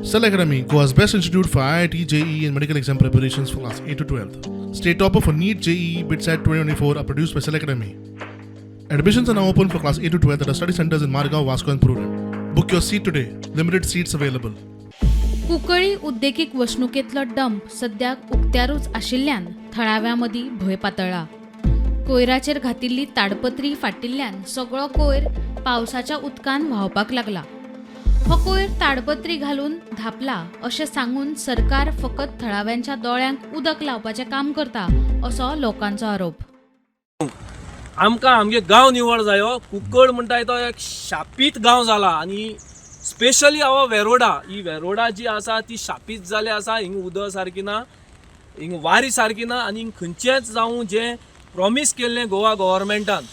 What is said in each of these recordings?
Cell Academy, Goa's best institute for IIT, JEE and medical exam preparations for class 8 to 12. State topper for NEET, JEE, BITSAT 2024 are produced by Cell Academy. Admissions are now open for class 8 to 12 at our study centers in Margao, Vasco and Prudent. Book your seat today. Limited seats available. Cuncolim उद्देगीक वसणुकेतलो dump सद्याक उक्त्यारूच आशिल्ल्यान थळाव्यामदीं भंय पातळ्ळा. कोयराचेर घातिल्ली ताडपत्री फाटिल्ल्यान सगळो कोयर पावसाच्या उदकान व्हांवपाक लागला. हो कोयर ताडपत्री घालून धापला अशें सांगून सरकार फकत थळाव्यांच्या दोळ्यांक उदक लावपाचें काम करता असो लोकांचो आरोप. आमकां आमगे गांव निवळ जायो. कुंकळ म्हणटा तो एक शापीत गांव जाला आनी स्पेशली हांव वेरोडा ही वेरोडा जी आसा ती शापीत जाले आसा. हिंग उदक सारकी ना, हिंग वारी सारकी ना आनी खंयचेंच जावं जें प्रॉमीस केल्लें गोवा गव्हर्मेंटान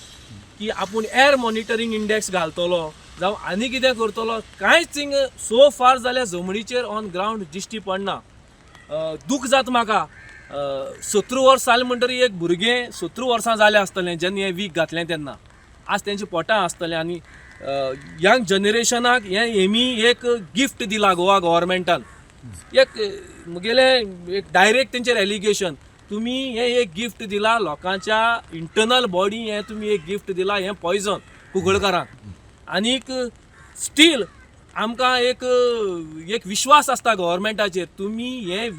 की आपूण एअर मॉनिटरींग इंडेक्स घालतलो जावं आनी कितें करतलो, कांयच हिंग सो फार जाल्या जमनीचेर ऑन ग्रावंड दिश्टी पडना. दूख जाता म्हाका. 17 वर्सां जालें म्हणटरी एक भुरगें 17 वर्सां जालें आसतलें जेन्ना हें वीक घातलें तेन्ना. आज तेंच्या पोटां आसतलें आनी यंग जनरेशनाक हेमी एक गिफ्ट दिला गोवा गव्हर्मेंटान. मुगेले एक डायरेक्ट तेंचेर एलिगेशन, तुमी हें एक गिफ्ट दिला लोकांच्या इंटरनल बॉडी, हें तुमी एक गिफ्ट दिला, हें पॉयझन कुंकळकारांक. आनीक स्टील आमकां एक विश्वास आसता गव्हर्मेंटाचेर, तुमी हें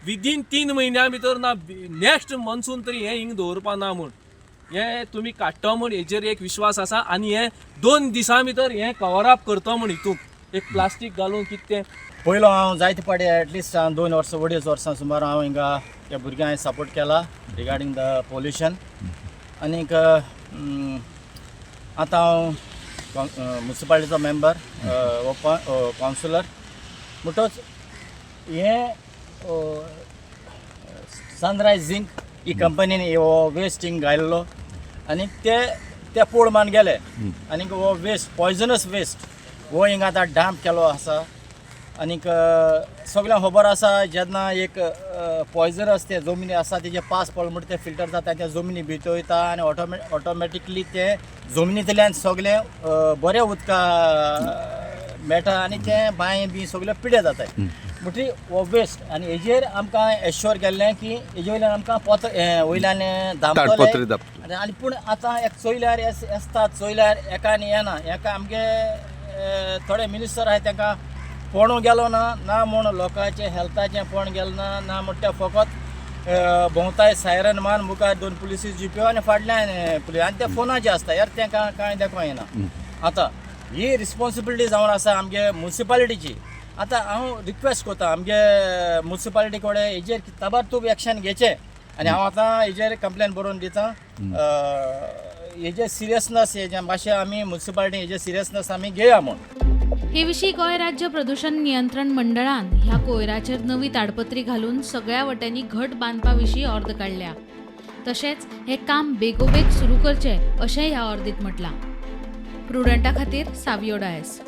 विदीन 3 म्हयन्या भितर ना नेक्स्ट मन्सून तरी हें हिंग दवरपा ना म्हूण हें तुमी काडटा म्हूण हेजेर एक विश्वास आसा. आनी हें 2 दिसां भितर हें कवर अप करता म्हूण हितूंक एक प्लास्टीक घालून कितें तें. पयलो हांव जायते पाटी एटलिस्ट 2 वर्सां 2.5 वर्सां सुमार हांव हिंगा त्या भुरग्यांक सपोर्ट केला रिगार्डींग द पोल्युशन. आनीक आतां हांव म्युनिसिपालिटीचो मेंबर कावन्सिलर म्हणटच हें सनरायज झिंक ही कंपनीन हो वेस्ट हिंग घायल्लो आनी ते पोळ मान गेले. आनीक हो वेस्ट पॉयझनस वेस्ट हो हिंगा आतां डॅम्प केलो आसा. आनीक सगळ्यांक खबर आसा जेन्ना एक पॉयझनस ते जमनी आसा तेजे पास पडलो म्हणटा ते फिल्टर जाता, त्या जमनी भितर वयता आनी ऑटोमॅटिकली ते जमनींतल्यान सगळें बरें उदका मेळटा आनी ते बांय बी सगळे पिड्यार जाताय. म्हणटरी हो वेस्ट आनी हेजेर आमकां एश्योर केल्लें की हेजे वयल्यान आमकां वयल्यान धांपतले. आनी पूण आतां एक चोयल्यार चोयल्यार एका आनी येना. एका आमगे थोडे मिनिस्टर आहाय तांकां पळोवंक गेलो ना म्हूण लोकांचें हेल्थाचें पळोवंक गेलो ना म्हूण ते फकत भोंवताय सायरन मान मुखार 2 पुलिसीस जिप्यो आनी फाटल्यान पुलीस आनी ते फोनाचेर आसता. यार तांकां कांय देखूं येना. आतां ही रिस्पॉन्सिबिलिटी जावन आसा आमगे म्युनिसिपालिटीची. आतां हांव रिक्वेस्ट करता आमगे म्युनिसिपालिटी कडेन हेजेर ताबडतोब एक्शन घेचें आनी हांव आतां हेजेर कंप्लेन बरोवन दितां. हेजे सिरियसनस हेजे मातशें आमी म्युनिसिपालिटी हेजे सिरियसनस आमी घेया म्हूण. हे विशीं गोंय राज्य प्रदूषण नियंत्रण मंडळान ह्या कोयराचेर नवी ताडपत्री घालून सगळ्या वट्यांनी घट बांदपा विशीं अर्द काडल्या. तशेंच हे काम बेगोबेग सुरू करचें अशेंय ह्या अर्दीत म्हटलां. प्रुडंटा खातीर सावियो डायस.